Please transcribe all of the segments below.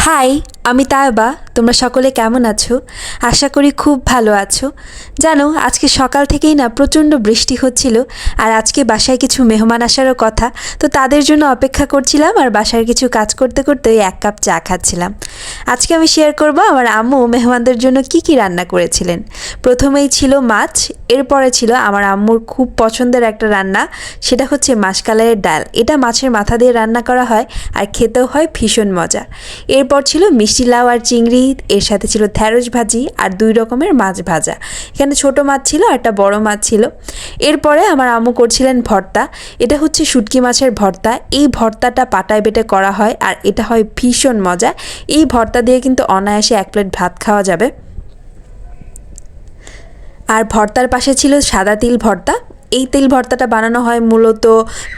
High, আমি তায়বা। তোমরা সকলে কেমন আছো? আশা করি খুব ভালো আছো। জানো, আজকে সকাল থেকেই না প্রচণ্ড বৃষ্টি হচ্ছিল, আর আজকে বাসায় কিছু মেহমান আসারও কথা। তো তাদের জন্য অপেক্ষা করছিলাম, আর বাসার কিছু কাজ করতে করতে এক কাপ চা খাচ্ছিলাম। আজকে আমি শেয়ার করব আমার আম্মু মেহমানদের জন্য কি কি রান্না করেছিলেন। প্রথমেই ছিল মাছ, এরপরে ছিল আমার আম্মুর খুব পছন্দের একটা রান্না, সেটা হচ্ছে মাসকালাইয়ের ডাল। এটা মাছের মাথা দিয়ে রান্না করা হয়, আর খেতেও হয় ভীষণ মজা। এরপর ছিল মিষ্টি লাউ আর চিংড়ি, এর সাথে ছিল ঢ্যাঁড়স ভাজি আর 2 রকমের মাছ ভাজা। এখানে ছোট মাছ ছিল আর একটা বড় মাছ ছিল। এরপরে আমার আম্মু করছিলেন ভর্তা। এটা হচ্ছে শুটকি মাছের ভর্তা। এই ভর্তাটা পাটায় বেটে করা হয়, আর এটা হয় ভীষণ মজা। এই ভর্তা দিয়ে কিন্তু অনায়াসে 1 প্লেট ভাত খাওয়া যাবে। আর ভর্তার পাশে ছিল সাদা তিল ভর্তা। এই তিল ভর্তাটা বানানো হয় মূলত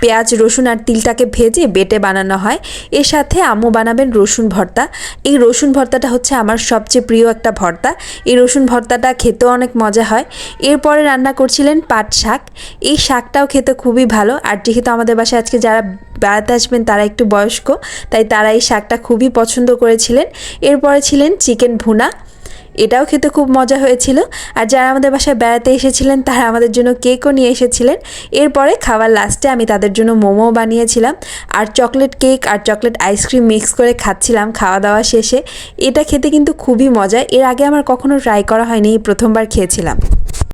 পেঁয়াজ রসুন আর তিলটাকে ভেজে বেটে বানানো হয়। এর সাথে আম্মু বানাবেন রসুন ভর্তা। এই রসুন ভর্তাটা হচ্ছে আমার সবচেয়ে প্রিয় একটা ভর্তা। এই রসুন ভর্তাটা খেতেও অনেক মজা হয়। এরপরে রান্না করছিলেন পাট শাক। এই শাকটাও খেতে খুবই ভালো, আর যেহেতু আমাদের বাসায় আজকে যারা বেড়াতে আসবেন তারা একটু বয়স্ক, তাই তারা এই শাকটা খুবই পছন্দ করেছিলেন। এরপরে ছিলেন চিকেন ভুনা, এটাও খেতে খুব মজা হয়েছিল। আর যারা আমাদের বাসায় বেড়াতে এসেছিলেন তারা আমাদের জন্য কেকও নিয়ে এসেছিলেন। এরপরে খাওয়ার লাস্টে আমি তাদের জন্য মোমো বানিয়েছিলাম, আর চকলেট কেক আর চকলেট আইসক্রিম মিক্স করে খাচ্ছিলাম খাওয়া দাওয়া শেষে। এটা খেতে কিন্তু খুবই মজা, এর আগে আমার কখনো ট্রাই করা হয়নি, প্রথমবার খেয়েছিলাম।